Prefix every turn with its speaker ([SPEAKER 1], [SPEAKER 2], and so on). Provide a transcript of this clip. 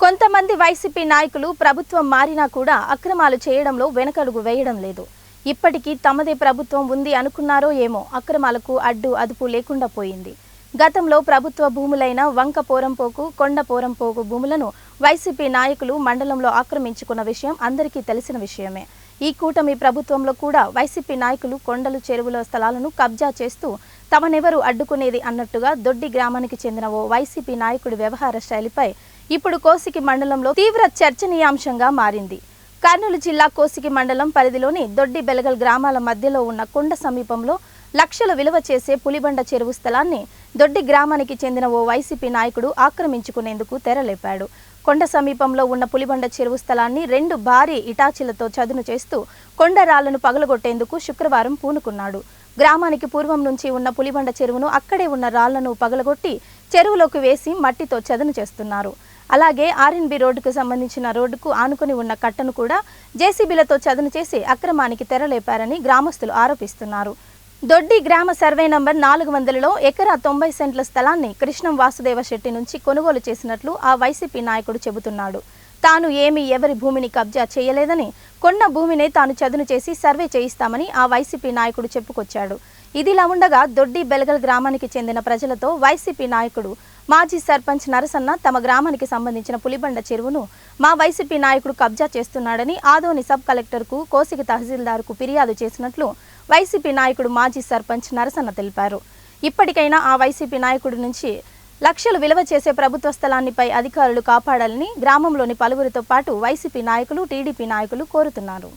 [SPEAKER 1] కొంతమంది వైసీపీ నాయకులు ప్రభుత్వం మారినా కూడా అక్రమాలు చేయడంలో వెనకడుగు వేయడం లేదు. ఇప్పటికీ తమదే ప్రభుత్వం ఉంది అనుకున్నారో ఏమో అక్రమాలకు అడ్డు అదుపు లేకుండా పోయింది. గతంలో ప్రభుత్వ భూములైన వంక పోరంపోకు, కొండ పోరంపోకు భూములను వైసీపీ నాయకులు మండలంలో ఆక్రమించుకున్న విషయం అందరికీ తెలిసిన విషయమే. ఈ కూటమి ప్రభుత్వంలో కూడా వైసీపీ నాయకులు కొండలు, చెరువుల స్థలాలను కబ్జా చేస్తూ తమనెవరు అడ్డుకునేది అన్నట్టుగా దొడ్డి గ్రామానికి చెందిన ఓ వైసీపీ నాయకుడి వ్యవహార శైలిపై ఇప్పుడు కోసిగి మండలంలో తీవ్ర చర్చనీయాంశంగా మారింది. కర్నూలు జిల్లా కోసిగి మండలం పరిధిలోని దొడ్డి బెలగల్ గ్రామాల మధ్యలో ఉన్న కొండ సమీపంలో లక్షల విలువ చేసే పులిబండ చెరువు స్థలాన్ని దొడ్డి గ్రామానికి చెందిన ఓ వైసీపీ నాయకుడు ఆక్రమించుకునేందుకు తెరలేపాడు. కొండ సమీపంలో ఉన్న పులిబండ చెరువు స్థలాన్ని 2 భారీ ఇటాచీలతో చదును చేస్తూ కొండ రాళ్లను పగలగొట్టేందుకు శుక్రవారం పూనుకున్నాడు. గ్రామానికి పూర్వం నుంచి ఉన్న పులిబండ చెరువును అక్కడే ఉన్న రాళ్లను పగలగొట్టి చెరువులోకి వేసి మట్టితో చదును చేస్తున్నారు. అలాగే ఆర్ఎన్బి రోడ్డుకు సంబంధించిన రోడ్డుకు ఆనుకుని ఉన్న కట్టను కూడా జేసీబీలతో చదును చేసి అక్రమానికి తెరలేపారని గ్రామస్తులు ఆరోపిస్తున్నారు. దొడ్డి గ్రామ సర్వే నంబర్ 400లో ఎకరా 90 సెంట్ల స్థలాన్ని కృష్ణం వాసుదేవ శెట్టి నుంచి కొనుగోలు చేసినట్లు ఆ వైసీపీ నాయకుడు చెబుతున్నాడు. తాను ఎవరి భూమిని కబ్జా చేయలేదని, కొన్న భూమినే తాను చదును చేసి సర్వే చేయిస్తామని ఆ వైసీపీ నాయకుడు చెప్పుకొచ్చాడు. ఇదిలా ఉండగా దొడ్డి బెలగల్ గ్రామానికి చెందిన ప్రజలతో వైసీపీ నాయకుడు మాజీ సర్పంచ్ నరసన్న తమ గ్రామానికి సంబంధించిన పులిబండ చెరువును మా వైసీపీ నాయకుడు కబ్జా చేస్తున్నాడని ఆదోని సబ్ కలెక్టర్కు, కోసిగి తహసీల్దార్కు ఫిర్యాదు చేసినట్లు వైసీపీ నాయకుడు మాజీ సర్పంచ్ నరసన్న తెలిపారు. ఇప్పటికైనా ఆ వైసీపీ నాయకుడి నుంచి లక్షలు విలువ చేసే ప్రభుత్వ స్థలాన్నిపై అధికారులు కాపాడాలని గ్రామంలోని పలువురితో పాటు వైసీపీ నాయకులు, టీడీపీ నాయకులు కోరుతున్నారు.